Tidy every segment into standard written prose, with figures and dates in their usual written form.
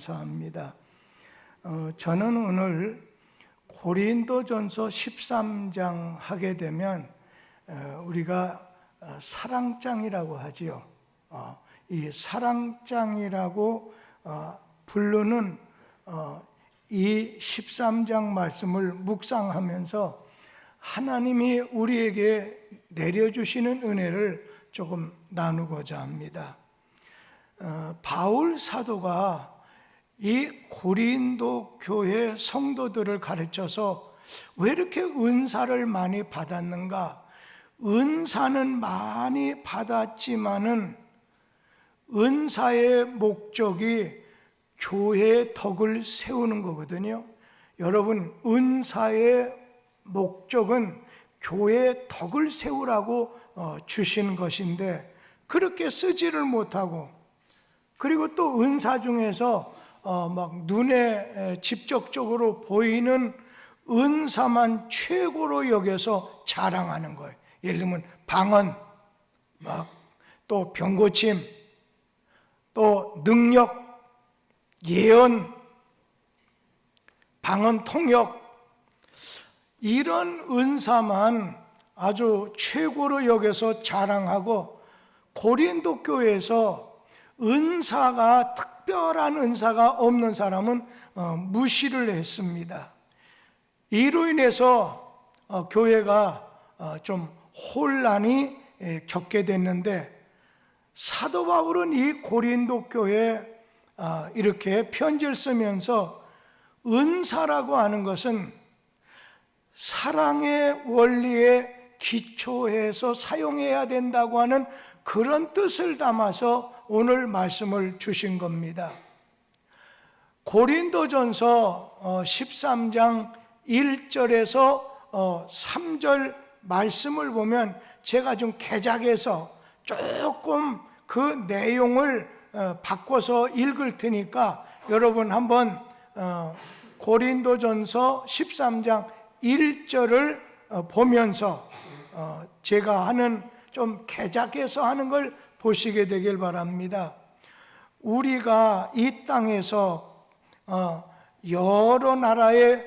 감사합니다. 저는 오늘 고린도전서 13장 하게 되면 우리가 사랑장이라고 하지요. 이 사랑장이라고 부르는 이 13장 말씀을 묵상하면서 하나님이 우리에게 내려주시는 은혜를 조금 나누고자 합니다. 바울 사도가 이 고린도 교회 성도들을 가르쳐서 왜 이렇게 은사를 많이 받았는가? 은사는 많이 받았지만은 은사의 목적이 교회의 덕을 세우는 거거든요. 여러분, 은사의 목적은 교회의 덕을 세우라고 주신 것인데 그렇게 쓰지를 못하고, 그리고 또 은사 중에서 막 눈에 직접적으로 보이는 은사만 최고로 여겨서 자랑하는 거예요. 예를 들면 방언, 또 병고침, 또 능력, 예언, 방언 통역, 이런 은사만 아주 최고로 여겨서 자랑하고, 고린도 교회에서 은사가, 특별한 은사가 없는 사람은 무시를 했습니다. 이로 인해서 교회가 좀 혼란이 겪게 됐는데, 사도 바울은 이 고린도 교회에 이렇게 편지를 쓰면서 은사라고 하는 것은 사랑의 원리에 기초해서 사용해야 된다고 하는 그런 뜻을 담아서 오늘 말씀을 주신 겁니다. 고린도전서 13장 1절에서 3절 말씀을 보면 제가 좀 개작해서 조금 그 내용을 바꿔서 읽을 테니까 여러분 한번 고린도전서 13장 1절을 보면서 제가 하는 좀 개작해서 하는 걸 보시게 되길 바랍니다. 우리가 이 땅에서 여러 나라의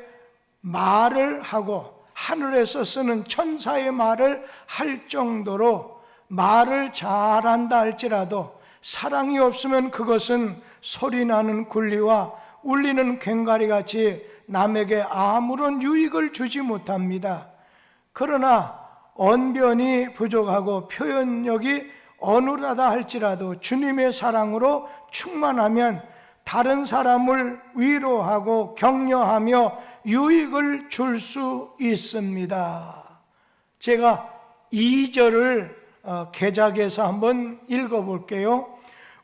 말을 하고 하늘에서 쓰는 천사의 말을 할 정도로 말을 잘한다 할지라도 사랑이 없으면 그것은 소리나는 굴리와 울리는 괭가리 같이 남에게 아무런 유익을 주지 못합니다. 그러나 언변이 부족하고 표현력이 어눌하다 할지라도 주님의 사랑으로 충만하면 다른 사람을 위로하고 격려하며 유익을 줄 수 있습니다. 제가 2절을 개작해서 한번 읽어볼게요.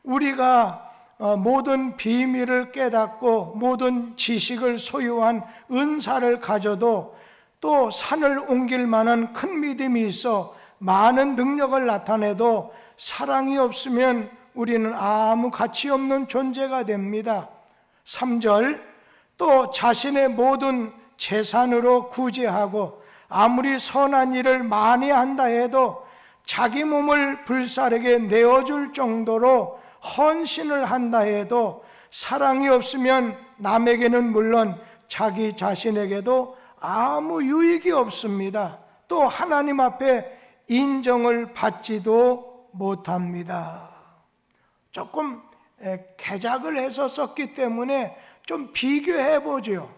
우리가 모든 비밀을 깨닫고 모든 지식을 소유한 은사를 가져도 또 산을 옮길 만한 큰 믿음이 있어 많은 능력을 나타내도 사랑이 없으면 우리는 아무 가치 없는 존재가 됩니다. 3절, 또 자신의 모든 재산으로 구제하고 아무리 선한 일을 많이 한다 해도 자기 몸을 불사르게 내어줄 정도로 헌신을 한다 해도 사랑이 없으면 남에게는 물론 자기 자신에게도 아무 유익이 없습니다. 또 하나님 앞에 인정을 받지도 못합니다. 조금 개작을 해서 썼기 때문에 좀 비교해 보죠.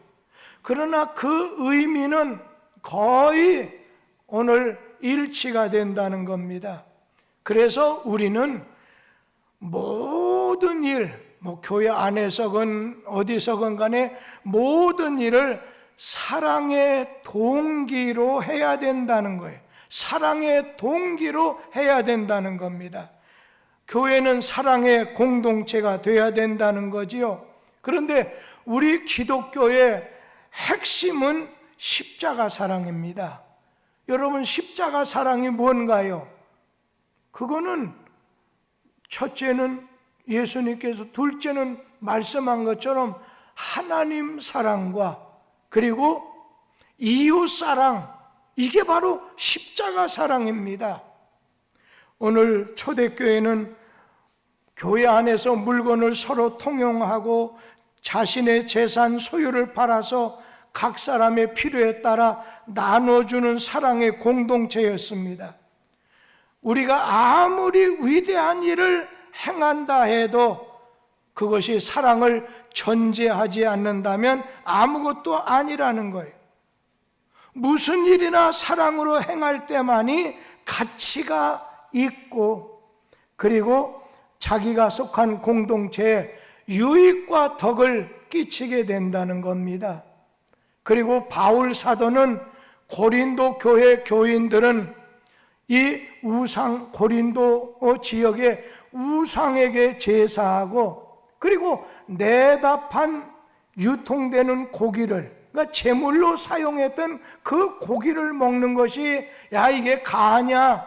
그러나 그 의미는 거의 오늘 일치가 된다는 겁니다. 그래서 우리는 모든 일, 교회 안에서건 어디서건 간에 모든 일을 사랑의 동기로 해야 된다는 거예요. 사랑의 동기로 해야 된다는 겁니다. 교회는 사랑의 공동체가 돼야 된다는 거지요. 그런데 우리 기독교의 핵심은 십자가 사랑입니다. 여러분, 십자가 사랑이 뭔가요? 그거는 첫째는 예수님께서, 둘째는 말씀한 것처럼 하나님 사랑과 그리고 이웃 사랑, 이게 바로 십자가 사랑입니다. 오늘 초대교회는 교회 안에서 물건을 서로 통용하고 자신의 재산 소유를 팔아서 각 사람의 필요에 따라 나눠주는 사랑의 공동체였습니다. 우리가 아무리 위대한 일을 행한다 해도 그것이 사랑을 전제하지 않는다면 아무것도 아니라는 거예요. 무슨 일이나 사랑으로 행할 때만이 가치가 있고, 그리고 자기가 속한 공동체에 유익과 덕을 끼치게 된다는 겁니다. 그리고 바울 사도는 고린도 교회 교인들은 이 우상, 고린도 지역의 우상에게 제사하고, 그리고 내답한 유통되는 고기를, 그러니까 제물로 사용했던 그 고기를 먹는 것이 야 이게 가하냐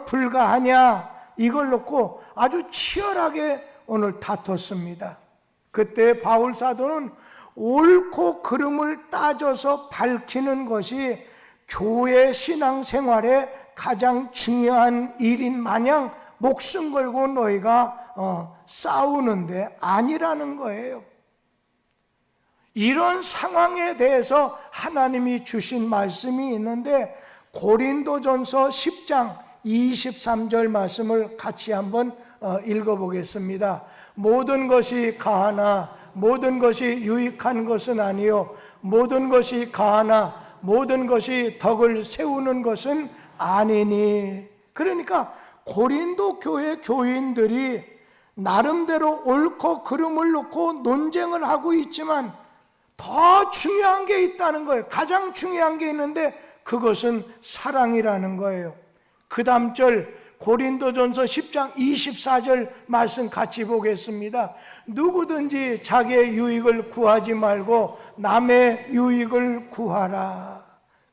불가하냐 이걸 놓고 아주 치열하게 오늘 다퉜습니다. 그때 바울 사도는 옳고 그름을 따져서 밝히는 것이 교회 신앙생활의 가장 중요한 일인 마냥 목숨 걸고 너희가 싸우는데 아니라는 거예요. 이런 상황에 대해서 하나님이 주신 말씀이 있는데 고린도전서 10장 23절 말씀을 같이 한번 읽어보겠습니다. 모든 것이 가하나 모든 것이 유익한 것은 아니요 모든 것이 가하나 모든 것이 덕을 세우는 것은 아니니. 그러니까 고린도 교회 교인들이 나름대로 옳고 그름을 놓고 논쟁을 하고 있지만 더 중요한 게 있다는 거예요. 가장 중요한 게 있는데 그것은 사랑이라는 거예요. 그 다음 절 고린도전서 10장 24절 말씀 같이 보겠습니다. 누구든지 자기의 유익을 구하지 말고 남의 유익을 구하라.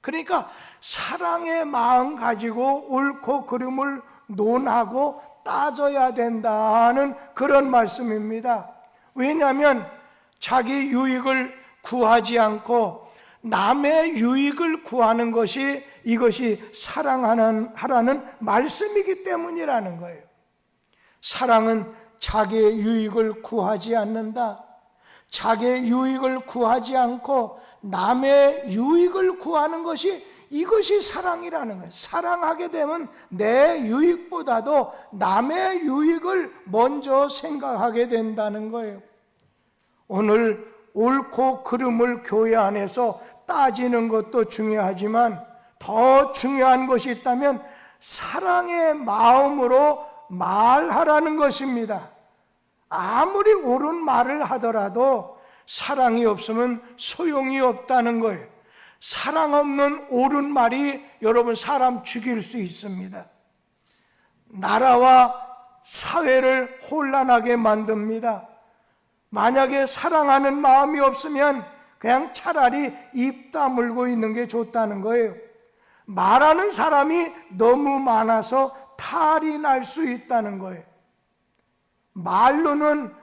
그러니까 사랑의 마음 가지고 옳고 그름을 논하고 따져야 된다는 그런 말씀입니다. 왜냐하면 자기 유익을 구하지 않고 남의 유익을 구하는 것이 이것이 사랑하라는 말씀이기 때문이라는 거예요. 사랑은 자기의 유익을 구하지 않는다. 자기의 유익을 구하지 않고 남의 유익을 구하는 것이 이것이 사랑이라는 거예요. 사랑하게 되면 내 유익보다도 남의 유익을 먼저 생각하게 된다는 거예요. 오늘 옳고 그름을 교회 안에서 따지는 것도 중요하지만 더 중요한 것이 있다면 사랑의 마음으로 말하라는 것입니다. 아무리 옳은 말을 하더라도 사랑이 없으면 소용이 없다는 거예요. 사랑 없는 옳은 말이 여러분 사람 죽일 수 있습니다. 나라와 사회를 혼란하게 만듭니다. 만약에 사랑하는 마음이 없으면 그냥 차라리 입 다물고 있는 게 좋다는 거예요. 말하는 사람이 너무 많아서 탈이 날 수 있다는 거예요. 말로는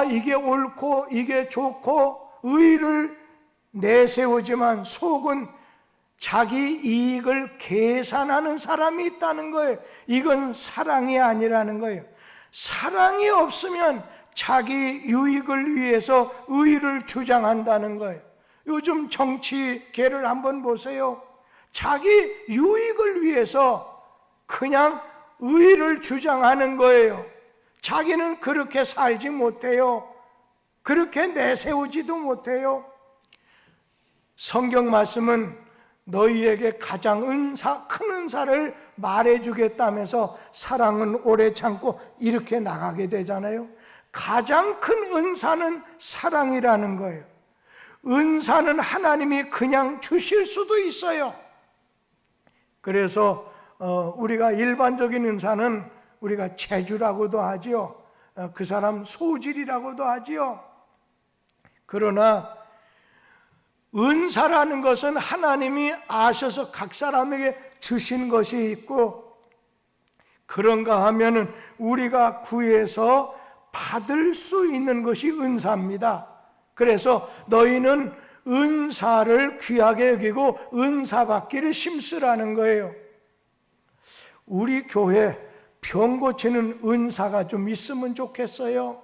이게 옳고 이게 좋고 의를 내세우지만 속은 자기 이익을 계산하는 사람이 있다는 거예요. 이건 사랑이 아니라는 거예요. 사랑이 없으면 자기 유익을 위해서 의를 주장한다는 거예요. 요즘 정치계를 한번 보세요. 자기 유익을 위해서 그냥 의를 주장하는 거예요. 자기는 그렇게 살지 못해요. 그렇게 내세우지도 못해요. 성경 말씀은 너희에게 가장 큰 은사를 말해주겠다면서 사랑은 오래 참고 이렇게 나가게 되잖아요. 가장 큰 은사는 사랑이라는 거예요. 은사는 하나님이 그냥 주실 수도 있어요. 그래서 우리가 일반적인 은사는 우리가 재주라고도 하지요. 그 사람 소질이라고도 하지요. 그러나 은사라는 것은 하나님이 아셔서 각 사람에게 주신 것이 있고, 그런가 하면은 우리가 구해서 받을 수 있는 것이 은사입니다. 그래서 너희는 은사를 귀하게 여기고 은사 받기를 힘쓰라는 거예요. 우리 교회 병 고치는 은사가 좀 있으면 좋겠어요.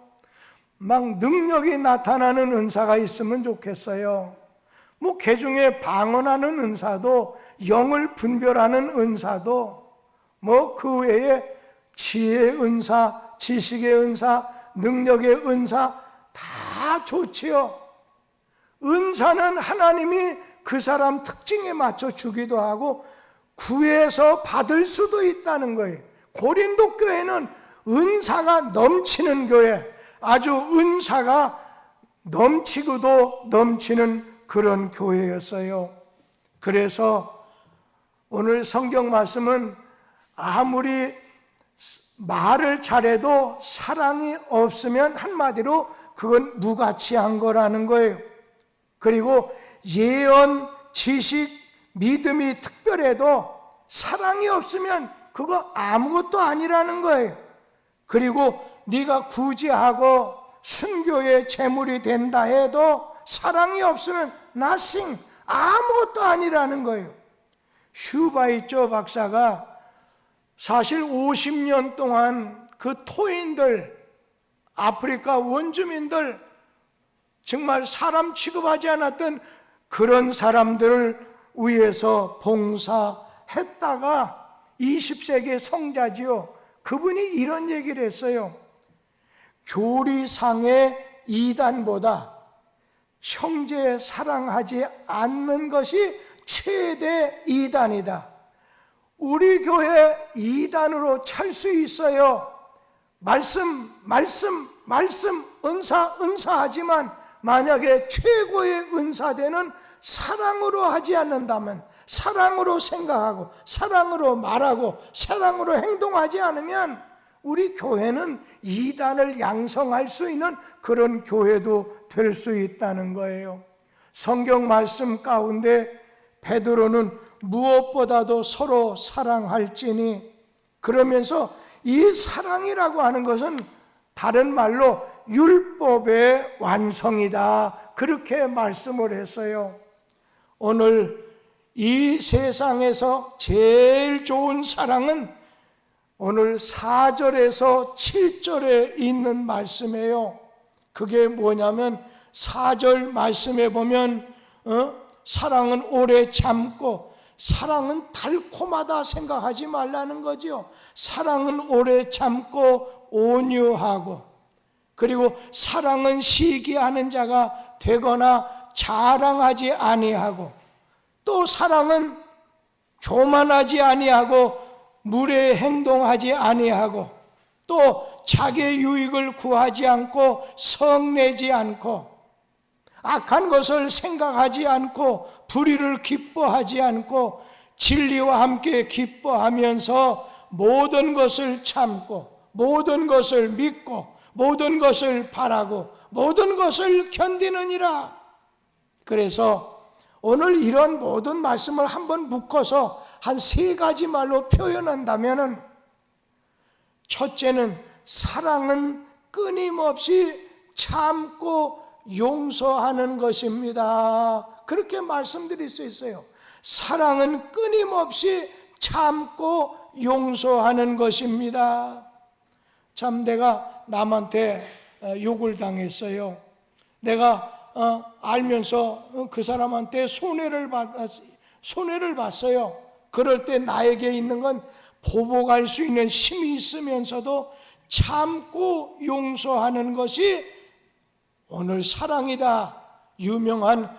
막 능력이 나타나는 은사가 있으면 좋겠어요. 뭐 개중에 방언하는 은사도, 영을 분별하는 은사도, 뭐 그 외에 지혜의 은사, 지식의 은사, 능력의 은사 다 좋지요. 은사는 하나님이 그 사람 특징에 맞춰 주기도 하고 구해서 받을 수도 있다는 거예요. 고린도 교회는 은사가 넘치는 교회, 아주 은사가 넘치고도 넘치는 그런 교회였어요. 그래서 오늘 성경 말씀은 아무리 말을 잘해도 사랑이 없으면 한마디로 그건 무가치한 거라는 거예요. 그리고 예언, 지식, 믿음이 특별해도 사랑이 없으면 그거 아무것도 아니라는 거예요. 그리고 네가 구제하고 순교의 제물이 된다 해도 사랑이 없으면 nothing, 아무것도 아니라는 거예요. 슈바이처 박사가 사실 50년 동안 그 토인들, 아프리카 원주민들, 정말 사람 취급하지 않았던 그런 사람들을 위해서 봉사했다가 20세기 성자지요. 그분이 이런 얘기를 했어요. 교리상의 이단보다 형제 사랑하지 않는 것이 최대 이단이다. 우리 교회 이단으로 찰 수 있어요. 말씀, 은사하지만 만약에 최고의 은사되는 사랑으로 하지 않는다면, 사랑으로 생각하고 사랑으로 말하고 사랑으로 행동하지 않으면 우리 교회는 이단을 양성할 수 있는 그런 교회도 될 수 있다는 거예요. 성경 말씀 가운데 베드로는 무엇보다도 서로 사랑할지니, 그러면서 이 사랑이라고 하는 것은 다른 말로 율법의 완성이다, 그렇게 말씀을 했어요. 오늘 이 세상에서 제일 좋은 사랑은 오늘 4절에서 7절에 있는 말씀이에요. 그게 뭐냐면 4절 말씀에 보면 사랑은 오래 참고, 사랑은 달콤하다 생각하지 말라는 거죠. 사랑은 오래 참고 온유하고, 그리고 사랑은 시기하는 자가 되거나 자랑하지 아니하고, 또 사랑은 교만하지 아니하고 무례 행동하지 아니하고, 또 자기의 유익을 구하지 않고 성내지 않고, 악한 것을 생각하지 않고 불의를 기뻐하지 않고 진리와 함께 기뻐하면서 모든 것을 참고 모든 것을 믿고 모든 것을 바라고 모든 것을 견디느니라. 그래서 오늘 이런 모든 말씀을 한번 묶어서 한 3가지 말로 표현한다면, 첫째는 사랑은 끊임없이 참고 용서하는 것입니다. 그렇게 말씀드릴 수 있어요. 사랑은 끊임없이 참고 용서하는 것입니다. 참 내가 남한테 욕을 당했어요. 내가 알면서 그 사람한테 손해를 봤어요. 그럴 때 나에게 있는 건 보복할 수 있는 힘이 있으면서도 참고 용서하는 것이 오늘 사랑이다. 유명한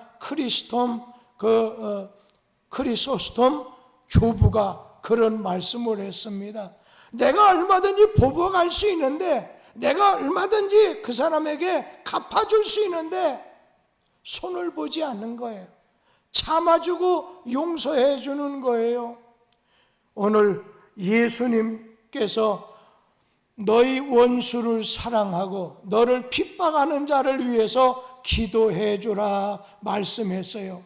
크리소스톰 교부가 그런 말씀을 했습니다. 내가 얼마든지 보복할 수 있는데, 내가 얼마든지 그 사람에게 갚아줄 수 있는데 손을 보지 않는 거예요. 참아주고 용서해 주는 거예요. 오늘 예수님께서 너희 원수를 사랑하고 너를 핍박하는 자를 위해서 기도해 주라 말씀했어요.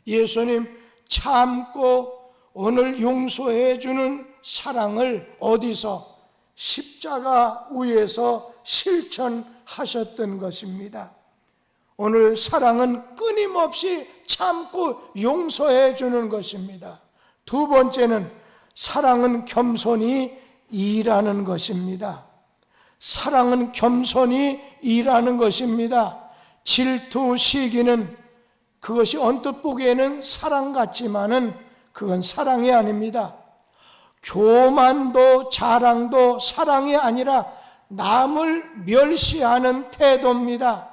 예수님 참고 오늘 용서해 주는 사랑을 어디서? 십자가 위에서 실천하셨던 것입니다. 오늘 사랑은 끊임없이 참고 용서해 주는 것입니다. 2번째는 사랑은 겸손히 일하는 것입니다. 사랑은 겸손히 일하는 것입니다. 질투, 시기는 그것이 언뜻 보기에는 사랑 같지만은 그건 사랑이 아닙니다. 교만도 자랑도 사랑이 아니라 남을 멸시하는 태도입니다.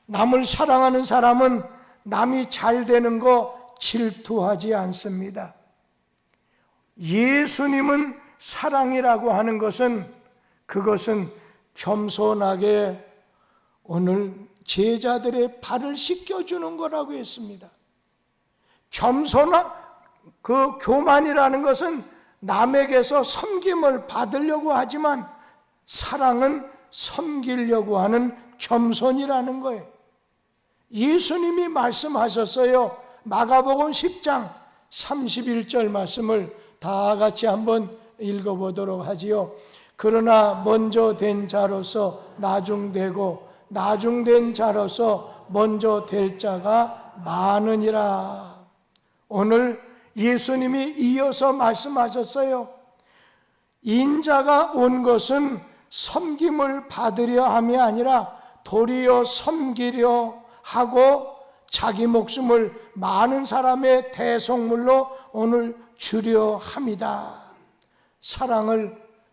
남을 사랑하는 사람은 남이 잘 되는 거 질투하지 않습니다. 예수님은 사랑이라고 하는 것은 그것은 겸손하게 오늘 제자들의 발을 씻겨주는 거라고 했습니다. 그 교만이라는 것은 남에게서 섬김을 받으려고 하지만 사랑은 섬기려고 하는 겸손이라는 거예요. 예수님이 말씀하셨어요. 마가복음 10장 31절 말씀을 다 같이 한번 읽어보도록 하지요. 그러나 먼저 된 자로서 나중되고 나중된 자로서 먼저 될 자가 많으니라. 오늘 예수님이 이어서 말씀하셨어요. 인자가 온 것은 섬김을 받으려 함이 아니라 도리어 섬기려 하고 자기 목숨을 많은 사람의 대속물로 오늘 주려 함이다.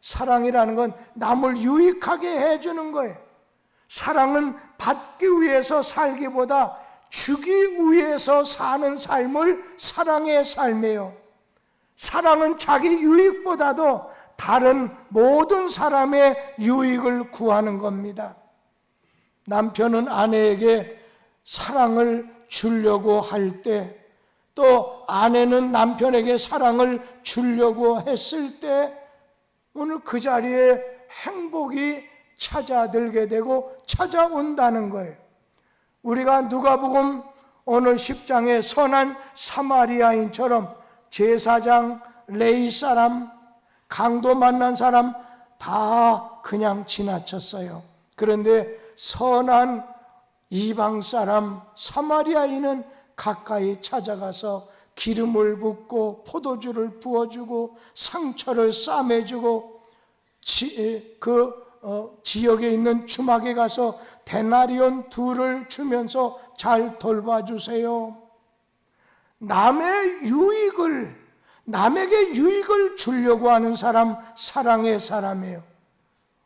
사랑이라는 건 남을 유익하게 해주는 거예요. 사랑은 받기 위해서 살기보다 주기 위해서 사는 삶을 사랑의 삶이에요. 사랑은 자기 유익보다도 다른 모든 사람의 유익을 구하는 겁니다. 남편은 아내에게 사랑을 주려고 할 때, 또 아내는 남편에게 사랑을 주려고 했을 때 오늘 그 자리에 행복이 찾아들게 되고 찾아온다는 거예요. 우리가 누가복음 오늘 10장의 선한 사마리아인처럼 제사장, 레위 사람, 강도 만난 사람 다 그냥 지나쳤어요. 그런데 선한 이방 사람 사마리아인은 가까이 찾아가서 기름을 붓고 포도주를 부어주고 상처를 싸매주고 지역에 있는 주막에 가서 데나리온 2를 주면서 잘 돌봐주세요. 남에게 유익을 주려고 하는 사람 사랑의 사람이에요.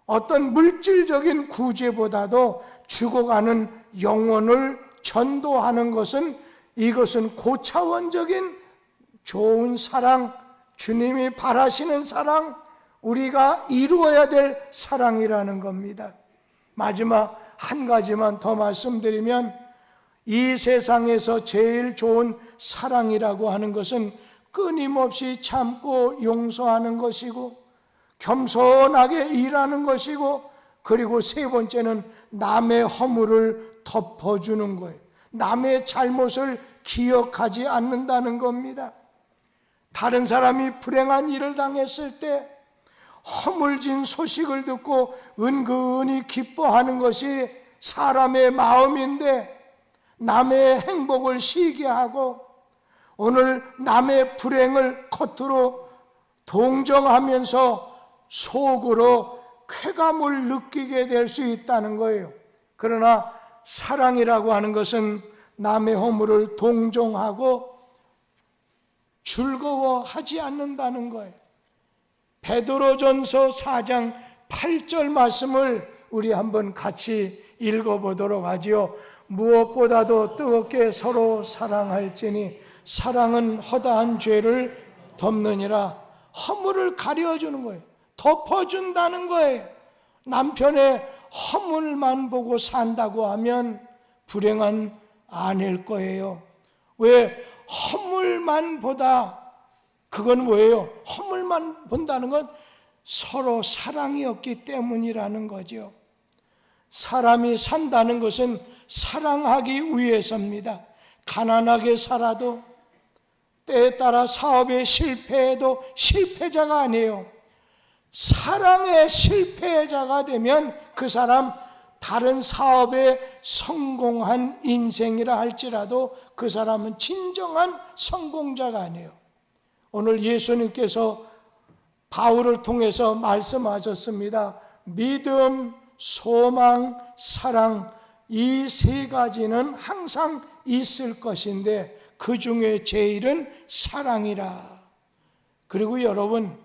어떤 물질적인 구제보다도 죽어가는 영혼을 전도하는 이것은 고차원적인 좋은 사랑, 주님이 바라시는 사랑, 우리가 이루어야 될 사랑이라는 겁니다. 마지막 한 가지만 더 말씀드리면, 이 세상에서 제일 좋은 사랑이라고 하는 것은 끊임없이 참고 용서하는 것이고 겸손하게 일하는 것이고, 그리고 세 번째는 남의 허물을 덮어주는 거예요. 남의 잘못을 기억하지 않는다는 겁니다. 다른 사람이 불행한 일을 당했을 때 허물진 소식을 듣고 은근히 기뻐하는 것이 사람의 마음인데, 남의 행복을 시기하고 오늘 남의 불행을 겉으로 동정하면서 속으로 쾌감을 느끼게 될 수 있다는 거예요. 그러나 사랑이라고 하는 것은 남의 허물을 동정하고 즐거워하지 않는다는 거예요. 베드로전서 4장 8절 말씀을 우리 한번 같이 읽어보도록 하지요. 무엇보다도 뜨겁게 서로 사랑할지니 사랑은 허다한 죄를 덮느니라. 허물을 가려주는 거예요. 덮어준다는 거예요. 남편의 허물만 보고 산다고 하면 불행한 아내일 거예요. 왜? 허물만 보다, 그건 뭐예요? 허물만 본다는 건 서로 사랑이 없기 때문이라는 거죠. 사람이 산다는 것은 사랑하기 위해서입니다. 가난하게 살아도, 때에 따라 사업에 실패해도 실패자가 아니에요. 사랑의 실패자가 되면 그 사람 다른 사업에 성공한 인생이라 할지라도 그 사람은 진정한 성공자가 아니에요. 오늘 예수님께서 바울을 통해서 말씀하셨습니다. 믿음, 소망, 사랑, 이 세 가지는 항상 있을 것인데 그 중에 제일은 사랑이라. 그리고 여러분,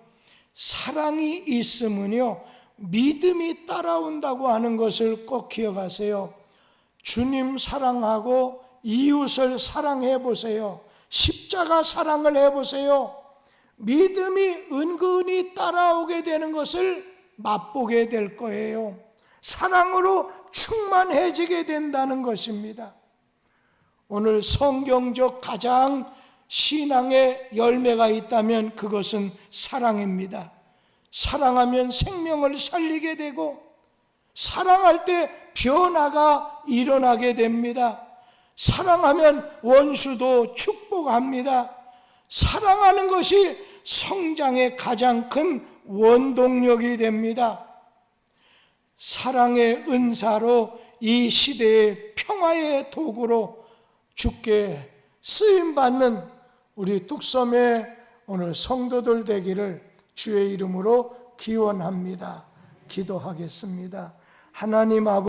사랑이 있으면요 믿음이 따라온다고 하는 것을 꼭 기억하세요. 주님 사랑하고 이웃을 사랑해 보세요. 십자가 사랑을 해보세요. 믿음이 은근히 따라오게 되는 것을 맛보게 될 거예요. 사랑으로 충만해지게 된다는 것입니다. 오늘 성경적 가장 신앙의 열매가 있다면 그것은 사랑입니다. 사랑하면 생명을 살리게 되고, 사랑할 때 변화가 일어나게 됩니다. 사랑하면 원수도 축복합니다. 사랑하는 것이 성장의 가장 큰 원동력이 됩니다. 사랑의 은사로 이 시대의 평화의 도구로 주께 쓰임받는 우리 뚝섬의 오늘 성도들 되기를 주의 이름으로 기원합니다. 기도하겠습니다. 하나님 아버지,